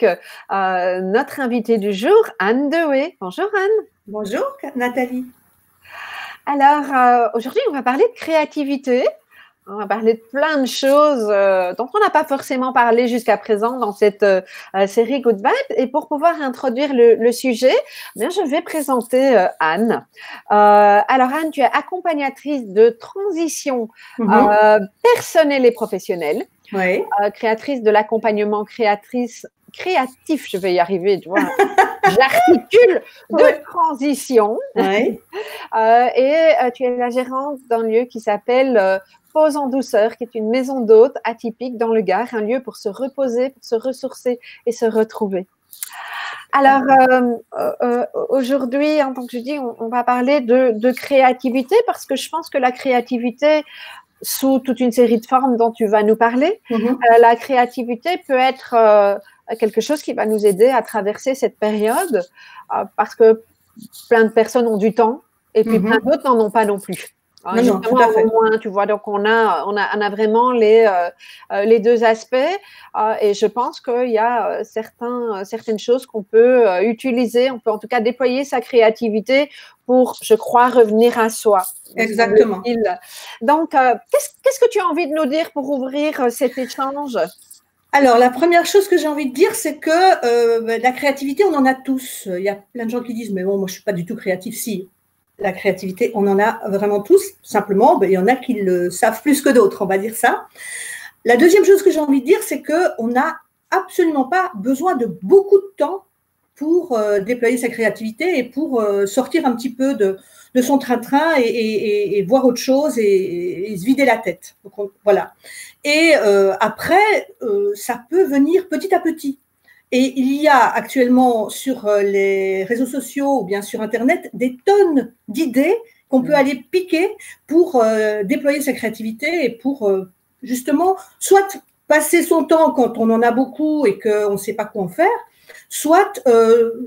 avec notre invitée du jour, Anne Dewey. Bonjour Anne. Bonjour Nathalie. Alors, aujourd'hui, on va parler de créativité. On va parler de plein de choses dont on n'a pas forcément parlé jusqu'à présent dans cette série Good Vibes. Et pour pouvoir introduire le sujet, bien, je vais présenter Anne. Alors Anne, tu es accompagnatrice de transition personnelle et professionnelle. Oui. Créatrice de l'accompagnement créatif, je vais y arriver, tu vois. J'articule de transition. Oui. Et tu es la gérante d'un lieu qui s'appelle Pause en douceur, qui est une maison d'hôtes atypique dans le Gard, un lieu pour se reposer, pour se ressourcer et se retrouver. Alors, aujourd'hui, hein, donc je dis, on va parler de créativité parce que je pense que la créativité, sous toute une série de formes dont tu vas nous parler, la créativité peut être quelque chose qui va nous aider à traverser cette période parce que plein de personnes ont du temps et puis plein d'autres n'en ont pas non plus. Non, tout à fait. Au moins, tu vois, donc on a vraiment les deux aspects et je pense qu'il y a certaines choses qu'on peut utiliser, on peut en tout cas déployer sa créativité pour, je crois, revenir à soi. Exactement. Donc, qu'est-ce que tu as envie de nous dire pour ouvrir cet échange ? Alors, la première chose que j'ai envie de dire, c'est que la créativité, on en a tous. Il y a plein de gens qui disent, mais bon, moi, je ne suis pas du tout créatif. Si, la créativité, on en a vraiment tous. Simplement, il y en a qui le savent plus que d'autres, on va dire ça. La deuxième chose que j'ai envie de dire, c'est qu'on n'a absolument pas besoin de beaucoup de temps pour déployer sa créativité et pour sortir un petit peu de son train-train et voir autre chose et se vider la tête. Donc, voilà. Et après, ça peut venir petit à petit. Et il y a actuellement sur les réseaux sociaux ou bien sur Internet des tonnes d'idées qu'on peut aller piquer pour déployer sa créativité et pour justement soit passer son temps quand on en a beaucoup et qu'on ne sait pas quoi en faire, soit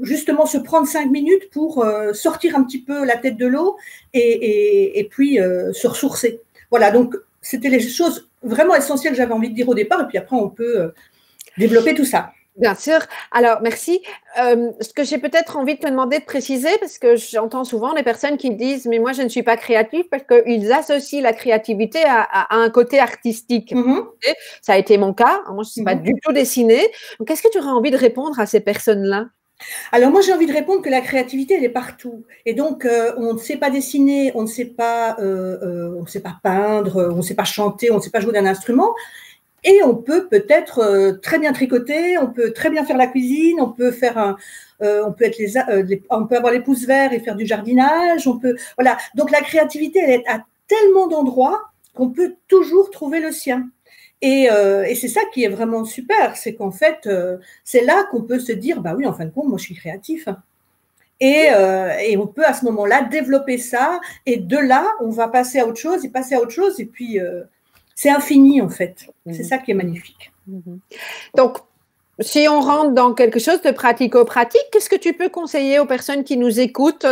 justement se prendre 5 minutes pour sortir un petit peu la tête de l'eau et puis se ressourcer. Voilà, donc c'était les choses vraiment essentielles que j'avais envie de dire au départ et puis après on peut développer tout ça. Bien sûr. Alors, merci. Ce que j'ai peut-être envie de te demander de préciser, parce que j'entends souvent des personnes qui disent « mais moi, je ne suis pas créative » parce qu'ils associent la créativité à un côté artistique. Ça a été mon cas. Moi, je ne sais pas du tout dessiner. Donc, qu'est-ce que tu aurais envie de répondre à ces personnes-là ? Alors moi, j'ai envie de répondre que la créativité, elle est partout. Et donc, on ne sait pas dessiner, on ne sait pas peindre, on ne sait pas chanter, on ne sait pas jouer d'un instrument. Et on peut peut-être très bien tricoter, on peut très bien faire la cuisine, on peut faire on peut avoir les pouces verts et faire du jardinage. Voilà. Donc la créativité, elle est à tellement d'endroits qu'on peut toujours trouver le sien. Et c'est ça qui est vraiment super, c'est qu'en fait, c'est là qu'on peut se dire, bah oui, en fin de compte, moi je suis créatif. Et on peut à ce moment-là développer ça. Et de là, on va passer à autre chose et puis c'est infini en fait. C'est ça qui est magnifique. Donc, si on rentre dans quelque chose de pratico-pratique, qu'est-ce que tu peux conseiller aux personnes qui nous écoutent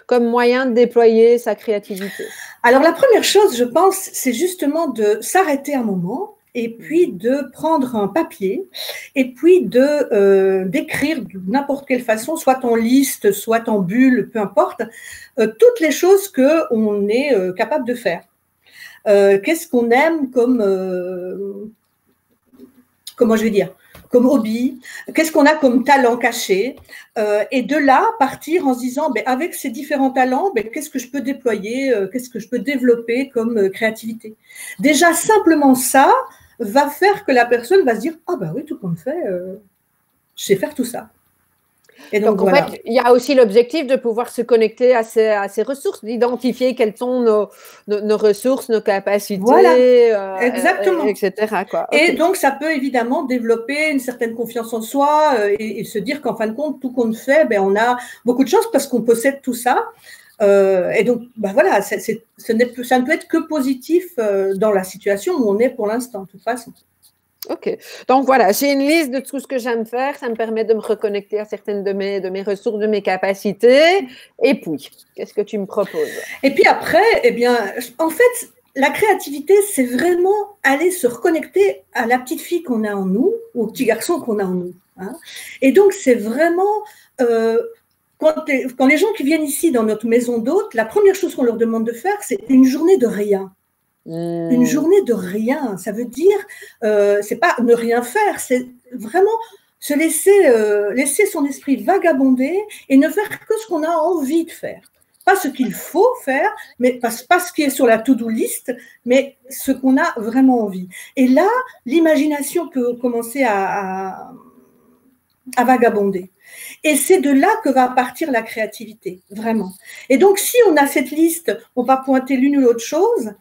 comme moyen de déployer sa créativité ? Alors, la première chose, je pense, c'est justement de s'arrêter un moment et puis de prendre un papier et puis d'écrire de n'importe quelle façon, soit en liste, soit en bulle, peu importe, toutes les choses qu'on est capable de faire. Qu'est-ce qu'on aime comment je vais dire, comme hobby, qu'est-ce qu'on a comme talent caché, et de là partir en se disant, avec ces différents talents, qu'est-ce que je peux déployer, qu'est-ce que je peux développer comme créativité. Déjà, simplement ça va faire que la personne va se dire, ah oui, tout comme fait, je sais faire tout ça. Et donc en fait, il y a aussi l'objectif de pouvoir se connecter à ces ressources, d'identifier quelles sont nos ressources, nos capacités, voilà, exactement. etc. Quoi. Et donc, ça peut évidemment développer une certaine confiance en soi et se dire qu'en fin de compte, tout compte fait, on a beaucoup de chance parce qu'on possède tout ça. Et donc, voilà, ça ne peut être que positif dans la situation où on est pour l'instant, de toute façon. Ok, donc voilà, j'ai une liste de tout ce que j'aime faire, ça me permet de me reconnecter à certaines de mes ressources, de mes capacités. Et puis, qu'est-ce que tu me proposes? Et puis après, en fait, la créativité, c'est vraiment aller se reconnecter à la petite fille qu'on a en nous, ou au petit garçon qu'on a en nous. hein. Et donc, c'est vraiment… quand les gens qui viennent ici dans notre maison d'hôtes, la première chose qu'on leur demande de faire, c'est une journée de rien. Une journée de rien, ça veut dire, c'est pas ne rien faire, c'est vraiment se laisser son esprit vagabonder et ne faire que ce qu'on a envie de faire. Pas ce qu'il faut faire, mais pas ce qui est sur la to-do list, mais ce qu'on a vraiment envie. Et là, l'imagination peut commencer à vagabonder. Et c'est de là que va partir la créativité, vraiment. Et donc, si on a cette liste, on va pointer l'une ou l'autre chose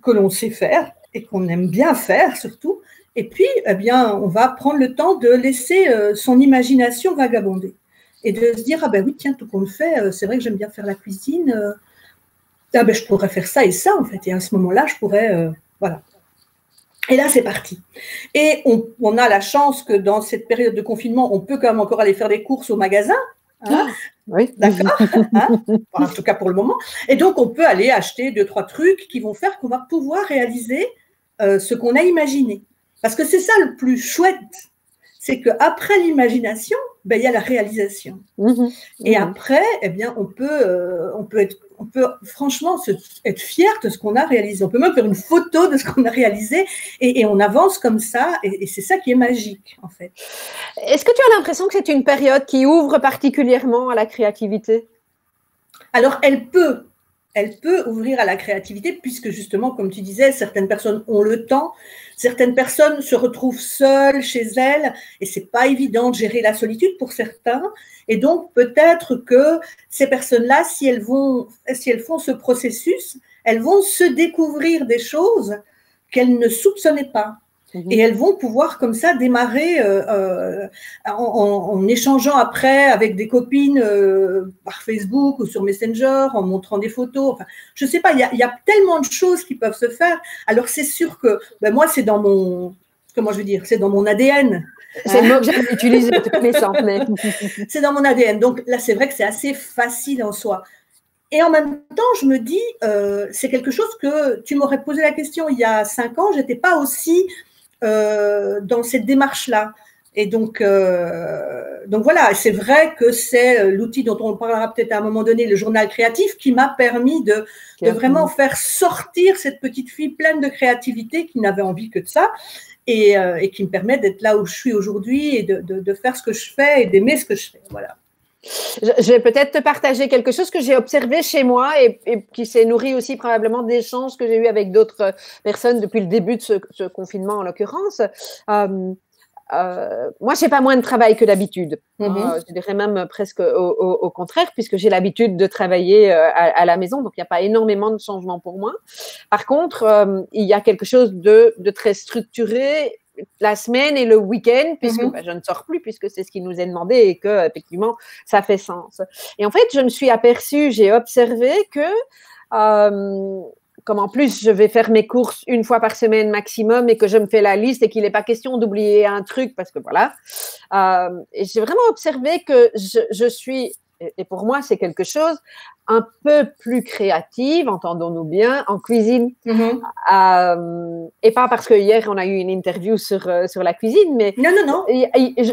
que l'on sait faire et qu'on aime bien faire surtout, et puis, eh bien, on va prendre le temps de laisser son imagination vagabonder et de se dire, ah ben oui, tiens, tout compte fait, c'est vrai que j'aime bien faire la cuisine, ah ben je pourrais faire ça et ça, en fait, et à ce moment-là, je pourrais, voilà. Et là, c'est parti. Et on a la chance que dans cette période de confinement, on peut quand même encore aller faire des courses au magasin. Hein, oui. D'accord, hein, en tout cas pour le moment. Et donc, on peut aller acheter 2-3 trucs qui vont faire qu'on va pouvoir réaliser ce qu'on a imaginé. Parce que c'est ça le plus chouette, c'est qu'après l'imagination, ben, il y a la réalisation. Et après, eh bien, on peut franchement être fier de ce qu'on a réalisé. On peut même faire une photo de ce qu'on a réalisé et on avance comme ça. Et c'est ça qui est magique, en fait. Est-ce que tu as l'impression que c'est une période qui ouvre particulièrement à la créativité? Alors, elle peut ouvrir à la créativité puisque justement, comme tu disais, certaines personnes ont le temps, certaines personnes se retrouvent seules chez elles et c'est pas évident de gérer la solitude pour certains. Et donc, peut-être que ces personnes-là, si elles font ce processus, elles vont se découvrir des choses qu'elles ne soupçonnaient pas. Et elles vont pouvoir comme ça démarrer en échangeant après avec des copines par Facebook ou sur Messenger, en montrant des photos. Enfin, je ne sais pas, il y a tellement de choses qui peuvent se faire. Alors c'est sûr que moi, c'est dans mon, comment je veux dire, c'est dans mon ADN. C'est le mot que j'avais utilisé, te connaissant. Mais… c'est dans mon ADN. Donc là, c'est vrai que c'est assez facile en soi. Et en même temps, je me dis, c'est quelque chose que tu m'aurais posé la question il y a 5 ans, je n'étais pas aussi… dans cette démarche-là. Et donc voilà, c'est vrai que c'est l'outil dont on parlera peut-être à un moment donné, le journal créatif, qui m'a permis de vraiment faire sortir cette petite fille pleine de créativité qui n'avait envie que de ça et qui me permet d'être là où je suis aujourd'hui et de faire ce que je fais et d'aimer ce que je fais. Voilà. Je vais peut-être te partager quelque chose que j'ai observé chez moi et qui s'est nourri aussi probablement d'échanges que j'ai eus avec d'autres personnes depuis le début de ce confinement en l'occurrence. Moi, j'ai pas moins de travail que d'habitude. Je dirais même presque au contraire, puisque j'ai l'habitude de travailler à la maison, donc il n'y a pas énormément de changements pour moi. Par contre, il y a quelque chose de très structuré la semaine et le week-end, puisque je ne sors plus, puisque c'est ce qui nous est demandé et que effectivement ça fait sens. Et en fait, je me suis aperçue, j'ai observé que comme en plus je vais faire mes courses une fois par semaine maximum et que je me fais la liste et qu'il n'est pas question d'oublier un truc parce que voilà, et j'ai vraiment observé que je suis, et pour moi c'est quelque chose, un peu plus créative, entendons-nous bien, en cuisine. Et pas parce que hier on a eu une interview sur la cuisine, mais non.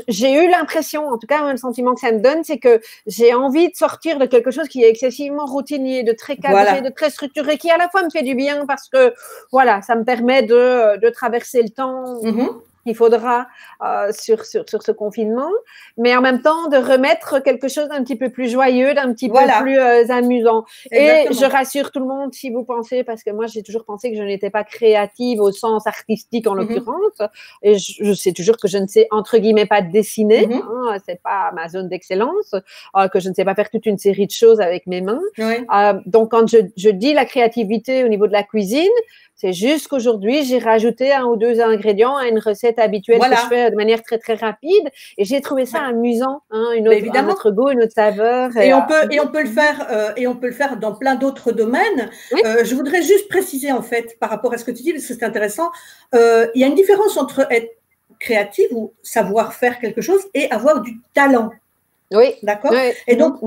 J'ai eu l'impression, en tout cas le sentiment que ça me donne, c'est que j'ai envie de sortir de quelque chose qui est excessivement routinier, de très cadré, de très structuré, qui à la fois me fait du bien parce que voilà, ça me permet de traverser le temps qu'il faudra sur ce confinement, mais en même temps de remettre quelque chose d'un petit peu plus joyeux, d'un petit peu plus amusant. Exactement. Et je rassure tout le monde, si vous pensez, parce que moi j'ai toujours pensé que je n'étais pas créative au sens artistique en l'occurrence, et je sais toujours que je ne sais entre guillemets pas dessiner, c'est pas ma zone d'excellence, que je ne sais pas faire toute une série de choses avec mes mains. Donc quand je dis la créativité au niveau de la cuisine, c'est juste qu'aujourd'hui, j'ai rajouté 1 ou 2 ingrédients à une recette habituelle que je fais de manière très, très rapide. Et j'ai trouvé ça amusant, un autre goût, une autre saveur. Et on peut le faire dans plein d'autres domaines. Je voudrais juste préciser, en fait, par rapport à ce que tu dis, parce que c'est intéressant, il y a une différence entre être créative ou savoir faire quelque chose et avoir du talent. Oui. D'accord? Oui. Et donc,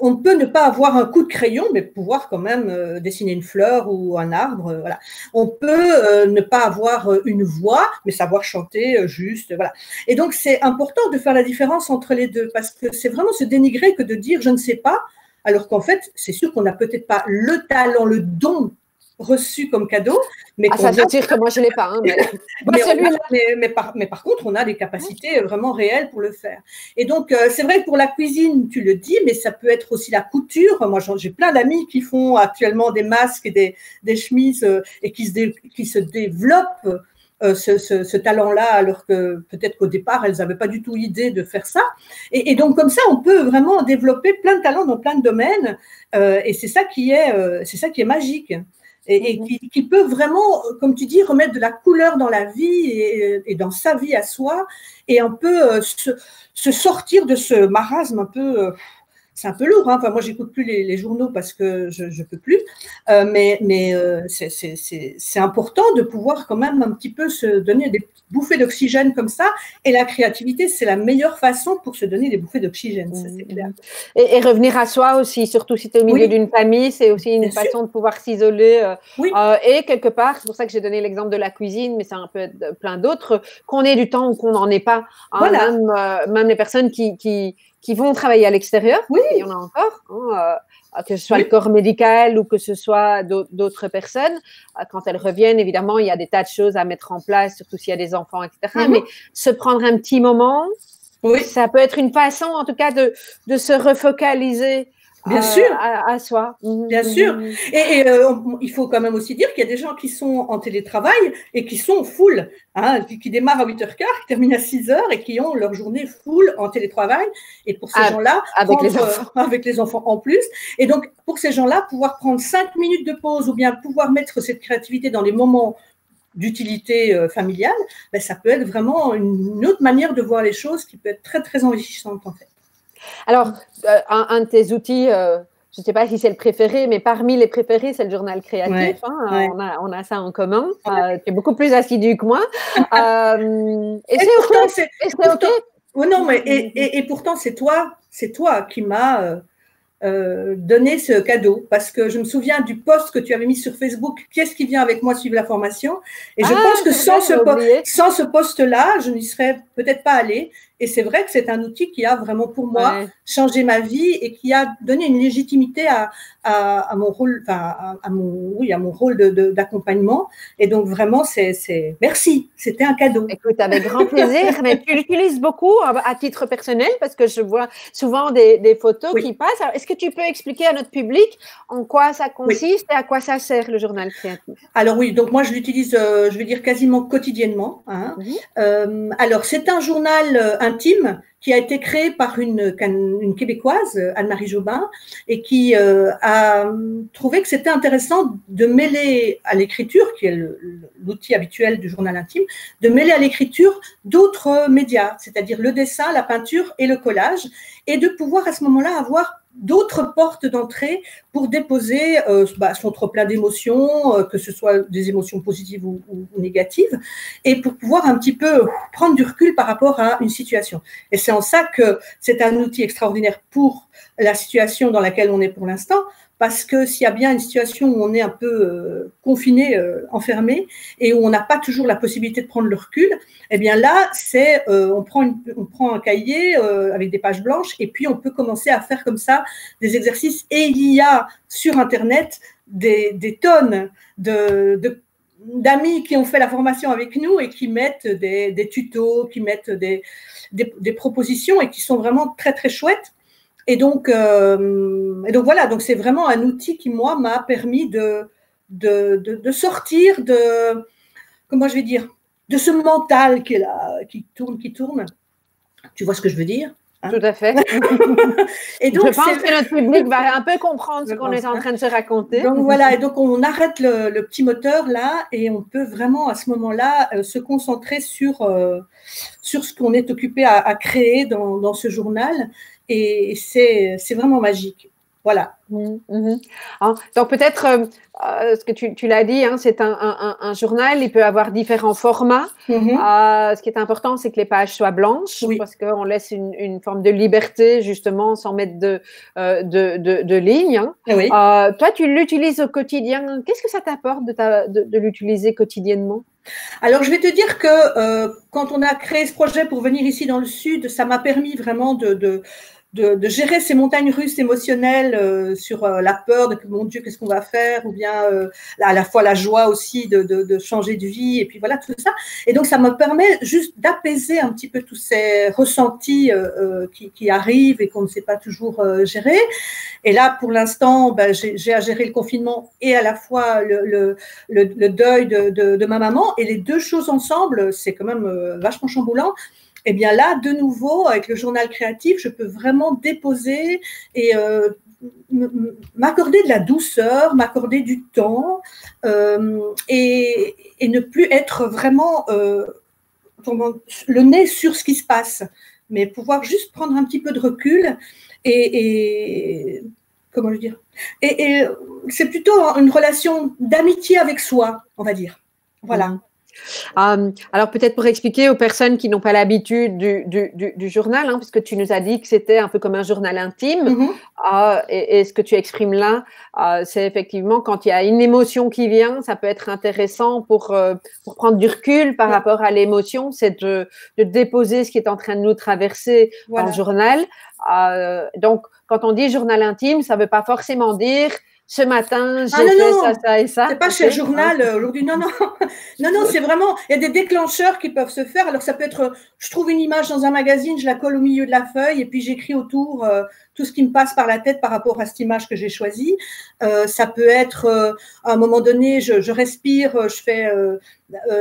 on peut ne pas avoir un coup de crayon, mais pouvoir quand même dessiner une fleur ou un arbre. Voilà. On peut ne pas avoir une voix, mais savoir chanter juste. Voilà. Et donc, c'est important de faire la différence entre les deux, parce que c'est vraiment se dénigrer que de dire je ne sais pas, alors qu'en fait, c'est sûr qu'on n'a peut-être pas le talent, le don reçu comme cadeau, mais Ah, qu'on ça, a c'est sûr que moi, je ne l'ai pas, hein, mais pas mais, celui-là. mais par contre, on a des capacités vraiment réelles pour le faire. Et donc, c'est vrai que pour la cuisine, tu le dis, mais ça peut être aussi la couture. Moi, j'ai plein d'amis qui font actuellement des masques et des chemises et qui se développent ce talent-là, alors que peut-être qu'au départ, elles n'avaient pas du tout idée de faire ça. Et donc, comme ça, on peut vraiment développer plein de talents dans plein de domaines. Et c'est ça qui est magique. Et qui peut vraiment, comme tu dis, remettre de la couleur dans la vie et dans sa vie à soi, et un peu se sortir de ce marasme un peu. C'est un peu lourd, hein. Enfin, moi, j'écoute plus les journaux parce que je peux plus, mais c'est important de pouvoir quand même un petit peu se donner des bouffées d'oxygène comme ça. Et la créativité, c'est la meilleure façon pour se donner des bouffées d'oxygène, ça c'est clair. Et revenir à soi aussi, surtout si tu es au milieu d'une famille, c'est aussi une façon de pouvoir s'isoler. Et quelque part, c'est pour ça que j'ai donné l'exemple de la cuisine, mais c'est un peu plein d'autres, qu'on ait du temps ou qu'on n'en ait pas. Hein, voilà. Même les personnes qui vont travailler à l'extérieur, il y en a encore, que ce soit le corps médical ou que ce soit d'autres personnes. Quand elles reviennent, évidemment, il y a des tas de choses à mettre en place, surtout s'il y a des enfants, etc. Mais se prendre un petit moment, ça peut être une façon, en tout cas, de se refocaliser Bien sûr. À soi. Bien sûr. Et il faut quand même aussi dire qu'il y a des gens qui sont en télétravail et qui sont full, hein, qui démarrent à 8h15, qui terminent à 6h et qui ont leur journée full en télétravail. Et pour ces gens-là, avec les enfants en plus. Et donc, pour ces gens-là, pouvoir prendre 5 minutes de pause ou bien pouvoir mettre cette créativité dans les moments d'utilité familiale, ben, ça peut être vraiment une autre manière de voir les choses qui peut être très, très enrichissante en fait. Alors, un de tes outils, je ne sais pas si c'est le préféré, mais parmi les préférés, c'est le journal créatif. On a ça en commun. Tu es beaucoup plus assidu que moi. Et c'est OK. Non, mais et pourtant, c'est toi qui m'as donné ce cadeau, parce que je me souviens du post que tu avais mis sur Facebook, qu'est-ce qui vient avec moi suivre la formation, et je pense que sans ce post-là, je n'y serais peut-être pas allée. Et c'est vrai que c'est un outil qui a vraiment pour moi changé ma vie et qui a donné une légitimité à mon rôle, à mon rôle d'accompagnement. Et donc vraiment, merci, c'était un cadeau. Écoute, avec grand plaisir. Mais tu l'utilises beaucoup à titre personnel, parce que je vois souvent des photos qui passent. Alors, est-ce que tu peux expliquer à notre public en quoi ça consiste et à quoi ça sert le journal créatif? Alors oui, donc moi je l'utilise, je vais dire quasiment quotidiennement. Hein. Alors c'est un journal intime qui a été créé par une Québécoise, Anne-Marie Jobin, et qui a trouvé que c'était intéressant de mêler à l'écriture, qui est l'outil habituel du journal intime, de mêler à l'écriture d'autres médias, c'est-à-dire le dessin, la peinture et le collage, et de pouvoir à ce moment-là avoir d'autres portes d'entrée pour déposer son trop-plein d'émotions, que ce soit des émotions positives ou négatives, et pour pouvoir un petit peu prendre du recul par rapport à une situation. Et c'est en ça que c'est un outil extraordinaire pour la situation dans laquelle on est pour l'instant, parce que s'il y a bien une situation où on est un peu confiné, enfermé, et où on n'a pas toujours la possibilité de prendre le recul, eh bien là, on prend un cahier avec des pages blanches, et puis on peut commencer à faire comme ça des exercices. Et il y a sur Internet des tonnes d'amis qui ont fait la formation avec nous et qui mettent des tutos, qui mettent des propositions et qui sont vraiment très, très chouettes. Et donc voilà, donc c'est vraiment un outil qui, moi, m'a permis de sortir comment je vais dire, de ce mental qui est là, qui tourne. Tu vois ce que je veux dire? Tout à fait. Et donc, je pense que notre public va un peu comprendre ce qu'on est en train de se raconter. Donc voilà, et donc on arrête le petit moteur là, et on peut vraiment à ce moment-là se concentrer sur ce qu'on est occupé à créer dans ce journal, et c'est vraiment magique. Voilà. Donc peut-être, ce que tu l'as dit, hein, c'est un journal, il peut avoir différents formats. Ce qui est important, c'est que les pages soient blanches, parce qu'on laisse une forme de liberté, justement, sans mettre de lignes. Hein. Toi, tu l'utilises au quotidien. Qu'est-ce que ça t'apporte de l'utiliser quotidiennement? Alors, je vais te dire que quand on a créé ce projet pour venir ici dans le Sud, ça m'a permis vraiment de gérer ces montagnes russes émotionnelles sur la peur de mon Dieu, qu'est-ce qu'on va faire, ou bien à la fois la joie aussi de changer de vie, et puis voilà, tout ça. Et donc, ça me permet juste d'apaiser un petit peu tous ces ressentis qui arrivent et qu'on ne sait pas toujours gérer. Et là, pour l'instant, j'ai à gérer le confinement et à la fois le deuil de ma maman. Et les deux choses ensemble, c'est quand même vachement chamboulant. Eh bien là, de nouveau, avec le journal créatif, je peux vraiment déposer et m'accorder de la douceur, m'accorder du temps et ne plus être vraiment le nez sur ce qui se passe, mais pouvoir juste prendre un petit peu de recul et comment je dire, et c'est plutôt une relation d'amitié avec soi, on va dire. Voilà. Alors peut-être pour expliquer aux personnes qui n'ont pas l'habitude du journal, hein, puisque tu nous as dit que c'était un peu comme un journal intime, et ce que tu exprimes là, c'est effectivement quand il y a une émotion qui vient, ça peut être intéressant pour prendre du recul par rapport à l'émotion, c'est de déposer ce qui est en train de nous traverser dans le journal. Donc quand on dit journal intime, ça ne veut pas forcément dire ce matin, j'ai fait ça et ça. C'est pas chez le journal aujourd'hui. Non, c'est vraiment, il y a des déclencheurs qui peuvent se faire. Alors, ça peut être, je trouve une image dans un magazine, je la colle au milieu de la feuille et puis j'écris autour tout ce qui me passe par la tête par rapport à cette image que j'ai choisie. Ça peut être, à un moment donné, je respire, je fais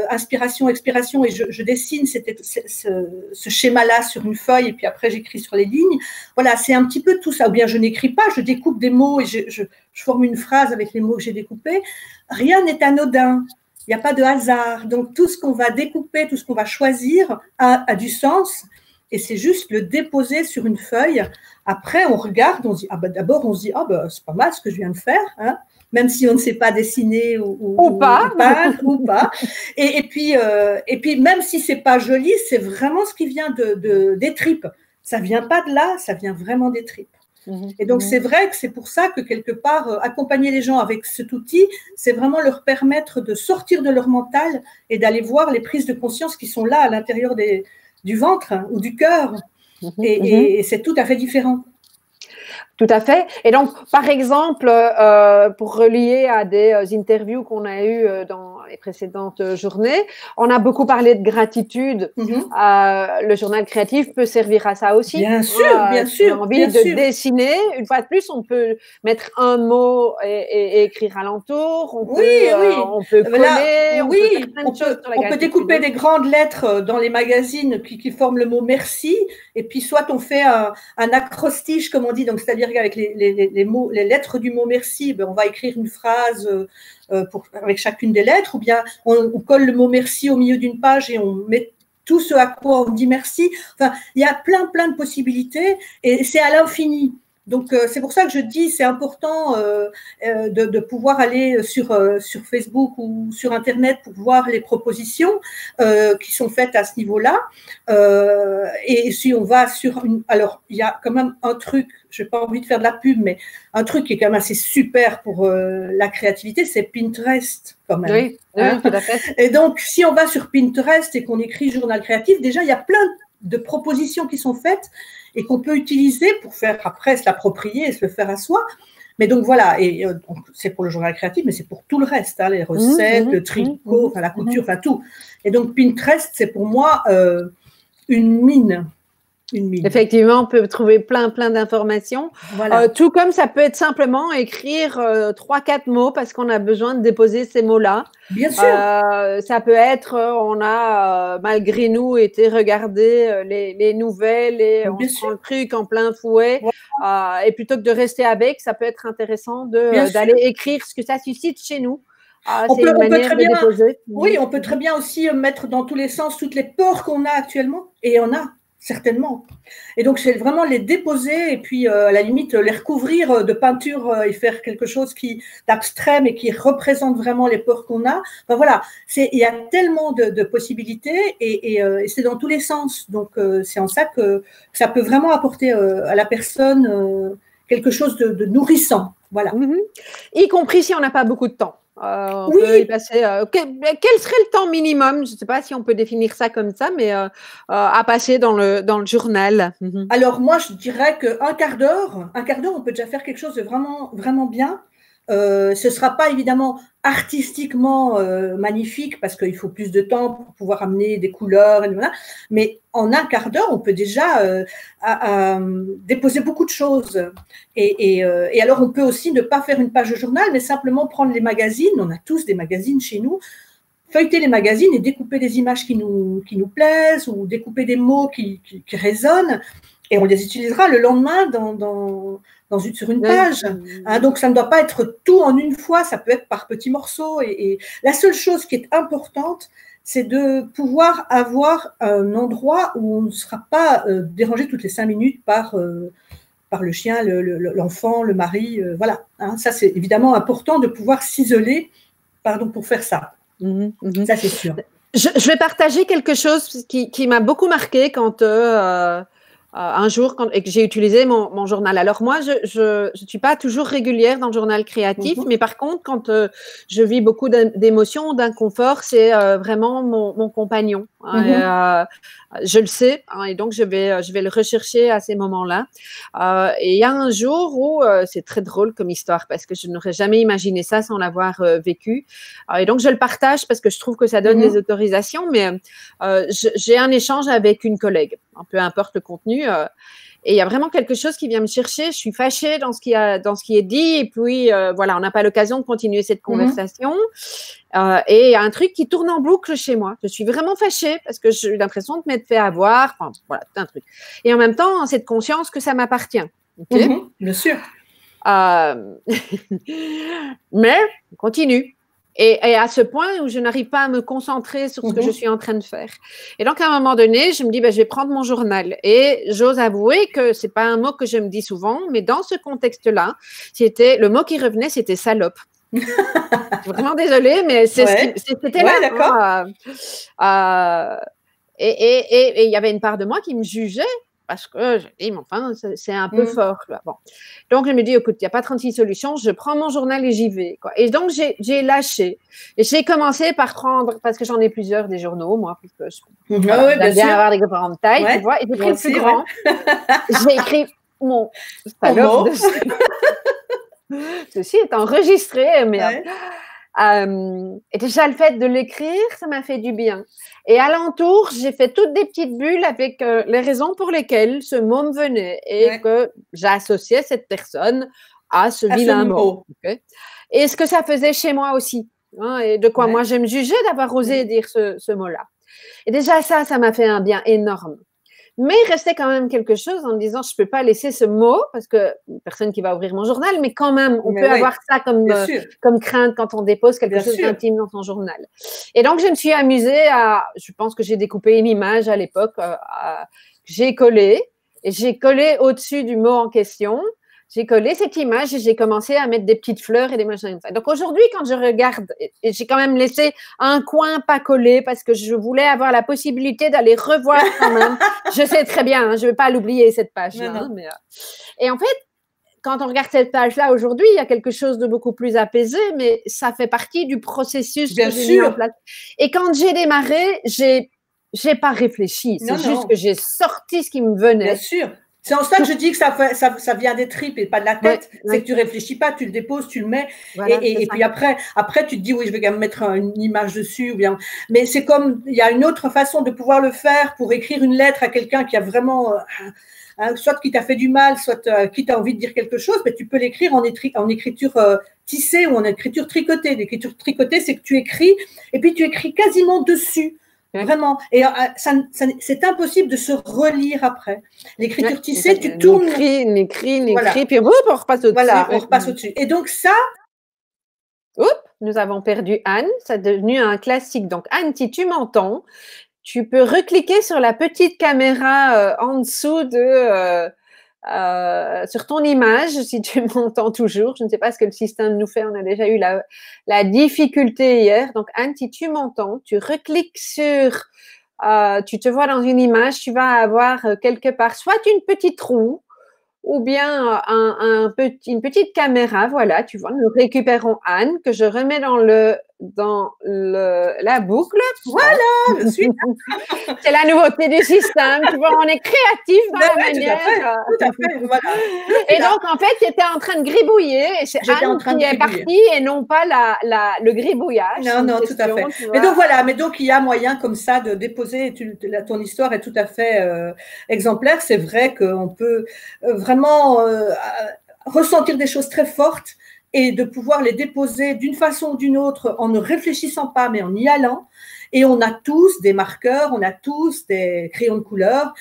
inspiration, expiration et je dessine ce schéma-là sur une feuille et puis après, j'écris sur les lignes. Voilà, c'est un petit peu tout ça. Ou bien je n'écris pas, je découpe des mots et je forme une phrase avec les mots que j'ai découpés. Rien n'est anodin. Il n'y a pas de hasard. Donc, tout ce qu'on va découper, tout ce qu'on va choisir a du sens. Et c'est juste le déposer sur une feuille. Après, on regarde, on se dit, d'abord, on se dit, c'est pas mal ce que je viens de faire, hein, même si on ne sait pas dessiner ou peindre ou pas. Et puis, même si c'est pas joli, c'est vraiment ce qui vient des tripes. Ça vient pas de là, ça vient vraiment des tripes. Et donc, c'est vrai que c'est pour ça que quelque part, accompagner les gens avec cet outil, c'est vraiment leur permettre de sortir de leur mental et d'aller voir les prises de conscience qui sont là à l'intérieur du ventre ou du cœur. Et c'est tout à fait différent. Tout à fait. Et donc, par exemple, pour relier à des interviews qu'on a eues dans les précédentes journées, on a beaucoup parlé de gratitude. Le journal créatif peut servir à ça aussi. Bien sûr, bien sûr. On a envie de dessiner. Une fois de plus, on peut mettre un mot et écrire alentour. On peut coller. On peut découper des grandes lettres dans les magazines qui forment le mot merci. Et puis, soit on fait un acrostiche, comme on dit, donc c'est-à-dire qu'avec les mots, les lettres du mot merci, on va écrire une phrase avec chacune des lettres, ou bien on colle le mot merci au milieu d'une page et on met tout ce à quoi on dit merci. Enfin, il y a plein de possibilités et c'est à l'infini. Donc, c'est pour ça que je dis c'est important de pouvoir aller sur Facebook ou sur Internet pour voir les propositions qui sont faites à ce niveau-là. Et si on va sur alors, il y a quand même un truc, je n'ai pas envie de faire de la pub, mais un truc qui est quand même assez super pour la créativité, c'est Pinterest quand même. Oui, tout à fait. Et donc, si on va sur Pinterest et qu'on écrit journal créatif, déjà, il y a plein de propositions qui sont faites et qu'on peut utiliser pour faire après se l'approprier et se le faire à soi. Mais donc voilà, et c'est pour le journal créatif, mais c'est pour tout le reste, hein, les recettes, le tricot, enfin la couture, enfin tout. Et donc Pinterest, c'est pour moi une mine. Effectivement, on peut trouver plein d'informations. Voilà. Tout comme ça peut être simplement écrire 3-4 mots parce qu'on a besoin de déposer ces mots-là. Bien sûr. Ça peut être, on a malgré nous été regarder les nouvelles et on se prend le truc en plein fouet. Voilà. Et plutôt que de rester avec, ça peut être intéressant d'aller écrire ce que ça suscite chez nous. On peut très bien, oui, on peut très bien aussi mettre dans tous les sens toutes les peurs qu'on a actuellement. Et on a. certainement. Et donc, c'est vraiment les déposer et puis, à la limite, les recouvrir de peinture et faire quelque chose d'abstrait, mais qui représente vraiment les peurs qu'on a. Enfin, voilà, il y a tellement de possibilités et c'est dans tous les sens. Donc, c'est en ça que ça peut vraiment apporter à la personne quelque chose de nourrissant. Voilà. Y compris si on n'a pas beaucoup de temps. On Oui. peut y passer. Quel serait le temps minimum? Je ne sais pas si on peut définir ça comme ça, mais à passer dans le journal. Alors moi, je dirais qu'un quart d'heure, on peut déjà faire quelque chose de vraiment, vraiment bien. Ce ne sera pas évidemment artistiquement magnifique parce qu'il faut plus de temps pour pouvoir amener des couleurs, et voilà. Mais en un quart d'heure, on peut déjà déposer beaucoup de choses. Et alors, on peut aussi ne pas faire une page de journal, mais simplement prendre les magazines. On a tous des magazines chez nous. Feuilleter les magazines et découper des images qui nous plaisent ou découper des mots qui résonnent. Et on les utilisera le lendemain sur une page. Hein, donc, ça ne doit pas être tout en une fois, ça peut être par petits morceaux. Et la seule chose qui est importante, c'est de pouvoir avoir un endroit où on ne sera pas dérangé toutes les 5 minutes par le chien, l'enfant, le mari. Voilà. Hein, ça, c'est évidemment important de pouvoir s'isoler pour faire ça. Ça, c'est sûr. Je vais partager quelque chose qui m'a beaucoup marqué quand un jour et que j'ai utilisé mon journal. Alors moi, je suis pas toujours régulière dans le journal créatif, mais par contre, quand je vis beaucoup d'émotions, d'inconfort, c'est vraiment mon compagnon. Je le sais, hein, et donc je vais le rechercher à ces moments-là. Et il y a un jour où c'est très drôle comme histoire parce que je n'aurais jamais imaginé ça sans l'avoir vécu. Et donc je le partage parce que je trouve que ça donne des autorisations. Mais j'ai un échange avec une collègue, peu importe le contenu. Et il y a vraiment quelque chose qui vient me chercher. Je suis fâchée dans ce qui est dit. Et puis, voilà, on n'a pas l'occasion de continuer cette conversation. Et il y a un truc qui tourne en boucle chez moi. Je suis vraiment fâchée parce que j'ai l'impression de m'être fait avoir. Enfin, voilà, tout un truc. Et en même temps, cette conscience que ça m'appartient. Okay, bien sûr. Mais on continue. Et à ce point où je n'arrive pas à me concentrer sur ce que je suis en train de faire. Et donc, à un moment donné, je me dis, je vais prendre mon journal. Et j'ose avouer que c'est pas un mot que je me dis souvent, mais dans ce contexte-là, le mot qui revenait, c'était salope. Je suis vraiment désolée, mais c'était là. D'accord. Et il y avait une part de moi qui me jugeait. Parce que je dis, mais enfin, c'est un peu fort. Là. Bon. Donc, je me dis, écoute, il n'y a pas 36 solutions, je prends mon journal et j'y vais. Quoi. Et donc, j'ai lâché. Et j'ai commencé par prendre, parce que j'en ai plusieurs des journaux, moi, parce que j'aime bien avoir des grandes tailles, tu vois. Et j'ai pris le plus grand. J'ai écrit mon salope dessus. Ceci est enregistré, mais... et déjà, le fait de l'écrire, ça m'a fait du bien. Et alentour, j'ai fait toutes des petites bulles avec les raisons pour lesquelles ce mot me venait et que j'associais cette personne à ce vilain mot. Okay. Et ce que ça faisait chez moi aussi. Hein, et de quoi moi, je me jugeais d'avoir osé dire ce mot-là. Et déjà, ça m'a fait un bien énorme. Mais il restait quand même quelque chose en me disant, je ne peux pas laisser ce mot, parce que personne qui va ouvrir mon journal, mais quand même, on peut avoir ça comme crainte quand on dépose quelque chose d'intime dans son journal. Et donc, je me suis amusée je pense que j'ai découpé une image à l'époque, j'ai collé au-dessus du mot en question. J'ai collé cette image et j'ai commencé à mettre des petites fleurs et des machins comme ça. Donc aujourd'hui, quand je regarde, et j'ai quand même laissé un coin pas collé parce que je voulais avoir la possibilité d'aller revoir quand même. Je sais très bien, je ne vais pas l'oublier cette page-là. Mais, et en fait, quand on regarde cette page-là aujourd'hui, il y a quelque chose de beaucoup plus apaisé, mais ça fait partie du processus que j'ai mis en place. Et quand j'ai démarré, j'ai pas réfléchi. C'est juste que j'ai sorti ce qui me venait. Bien sûr. C'est en ça que je dis que ça vient des tripes et pas de la tête. C'est que tu réfléchis pas, tu le déposes, tu le mets. Voilà, et puis après, tu te dis, oui, je vais quand même mettre une image dessus. Ou bien... Mais c'est comme, il y a une autre façon de pouvoir le faire pour écrire une lettre à quelqu'un qui a vraiment, soit qui t'a fait du mal, soit qui t'a envie de dire quelque chose, mais tu peux l'écrire en écriture tissée ou en écriture tricotée. L'écriture tricotée, c'est que tu écris et puis tu écris quasiment dessus. Vraiment. Et c'est impossible de se relire après. L'écriture tissée, tu tournes. On écrit, puis on repasse au-dessus. Voilà, on repasse au-dessus. Et donc ça... Oups, nous avons perdu Anne. Ça est devenu un classique. Donc Anne, si tu m'entends, tu peux recliquer sur la petite caméra en dessous sur ton image, si tu m'entends toujours. Je ne sais pas ce que le système nous fait. On a déjà eu la difficulté hier. Donc, Anne, si tu m'entends, tu recliques sur, tu te vois dans une image, tu vas avoir quelque part soit une petite roue, ou bien une petite caméra, voilà, tu vois, nous récupérons Anne, que je remets dans la boucle. Voilà, je suis. C'est la nouveauté du système, tu vois, on est créatif dans la manière. Tout à fait, voilà. Et donc, en fait, tu étais en train de gribouiller, et c'est Anne qui est partie, et non pas le gribouillage. Non, tout à fait. Mais donc, voilà, il y a moyen comme ça de déposer, ton histoire est tout à fait exemplaire. C'est vrai qu'on peut vraiment ressentir des choses très fortes et de pouvoir les déposer d'une façon ou d'une autre en ne réfléchissant pas, mais en y allant. Et on a tous des marqueurs, on a tous des crayons de couleur.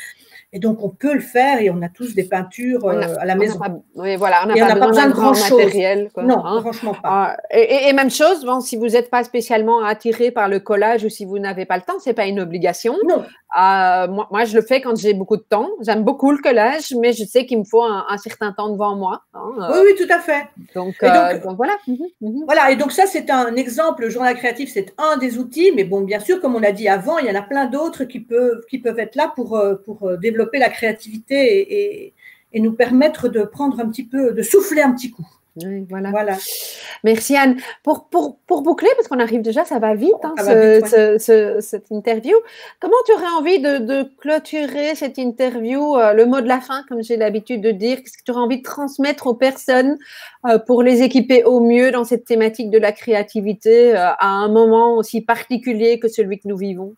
Et donc, on peut le faire et on a tous des peintures à la maison. Oui, voilà, on n'a pas besoin de grand matériel. Quoi, non, franchement pas. Et même chose, bon, si vous n'êtes pas spécialement attiré par le collage ou si vous n'avez pas le temps, c'est pas une obligation. Non. Moi, je le fais quand j'ai beaucoup de temps. J'aime beaucoup le collage, mais je sais qu'il me faut un certain temps devant moi. Oui, tout à fait. Donc voilà. Voilà, et donc ça, c'est un exemple. Le journal créatif, c'est un des outils, mais bon, bien sûr, comme on l'a dit avant, il y en a plein d'autres qui peuvent être là pour développer la créativité et nous permettre de prendre un petit peu, de souffler un petit coup. Oui, voilà. Merci Anne. Pour boucler, parce qu'on arrive déjà, ça va vite, cette interview. Comment tu aurais envie de clôturer cette interview, le mot de la fin, comme j'ai l'habitude de dire? Qu'est-ce que tu aurais envie de transmettre aux personnes pour les équiper au mieux dans cette thématique de la créativité à un moment aussi particulier que celui que nous vivons?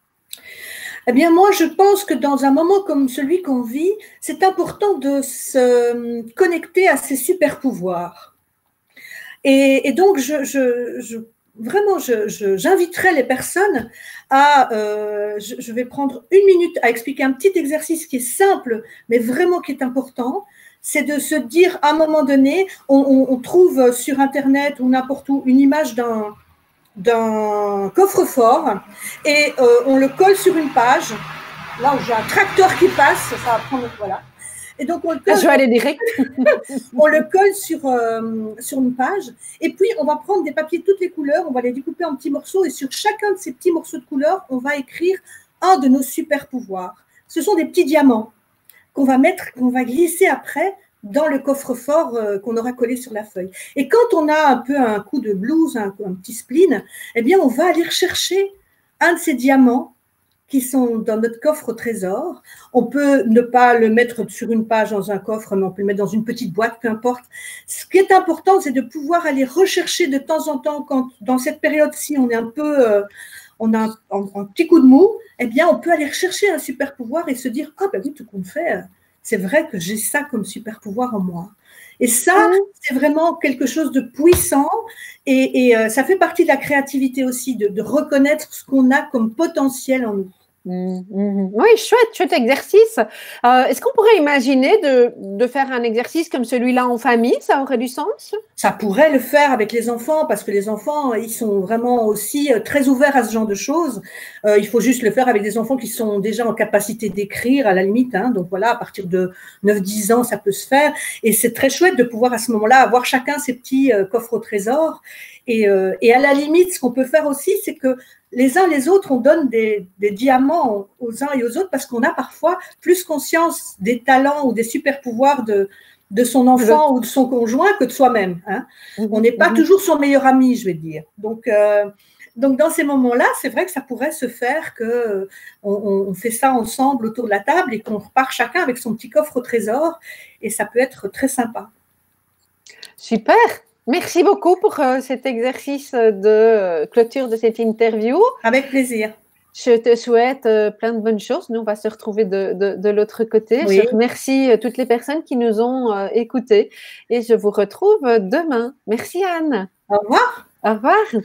Eh bien, moi, je pense que dans un moment comme celui qu'on vit, c'est important de se connecter à ses super pouvoirs. Et donc, vraiment, j'inviterai les personnes à, je vais prendre 1 minute à expliquer un petit exercice qui est simple, mais vraiment qui est important. C'est de se dire, à un moment donné, on trouve sur Internet ou n'importe où une image d'un coffre-fort et on le colle sur une page. Là où j'ai un tracteur qui passe, ça va prendre, voilà. Et donc, on le colle, je vais aller direct. on le colle sur une page. Et puis, on va prendre des papiers de toutes les couleurs, on va les découper en petits morceaux. Et sur chacun de ces petits morceaux de couleurs, on va écrire un de nos super pouvoirs. Ce sont des petits diamants qu'on va glisser après dans le coffre-fort qu'on aura collé sur la feuille. Et quand on a un peu un coup de blues, un petit spleen, eh bien, on va aller rechercher un de ces diamants qui sont dans notre coffre au trésor. On peut ne pas le mettre sur une page dans un coffre, mais on peut le mettre dans une petite boîte, peu importe. Ce qui est important, c'est de pouvoir aller rechercher de temps en temps, quand dans cette période-ci, on est un peu, on a un petit coup de mou, eh bien, on peut aller rechercher un super pouvoir et se dire, ah ben oui, tout compte fait, c'est vrai que j'ai ça comme super pouvoir en moi. Et ça, c'est vraiment quelque chose de puissant et ça fait partie de la créativité aussi, de reconnaître ce qu'on a comme potentiel en nous. Oui, chouette exercice. Est-ce qu'on pourrait imaginer de faire un exercice comme celui-là en famille? Ça aurait du sens? Ça pourrait le faire avec les enfants parce que les enfants, ils sont vraiment aussi très ouverts à ce genre de choses. Il faut juste le faire avec des enfants qui sont déjà en capacité d'écrire à la limite. Donc voilà, à partir de 9-10 ans, ça peut se faire. Et c'est très chouette de pouvoir à ce moment-là avoir chacun ses petits coffres au trésor. Et à la limite, ce qu'on peut faire aussi, c'est que les uns les autres, on donne des diamants aux uns et aux autres parce qu'on a parfois plus conscience des talents ou des super pouvoirs de son enfant ou de son conjoint que de soi-même. On n'est pas toujours son meilleur ami, je vais dire. Donc dans ces moments-là, c'est vrai que ça pourrait se faire qu'on fait ça ensemble autour de la table et qu'on repart chacun avec son petit coffre au trésor et ça peut être très sympa. Super! Merci beaucoup pour cet exercice de clôture de cette interview. Avec plaisir. Je te souhaite plein de bonnes choses. Nous, on va se retrouver de l'autre côté. Oui. Je remercie toutes les personnes qui nous ont écoutés et je vous retrouve demain. Merci Anne. Au revoir. Au revoir.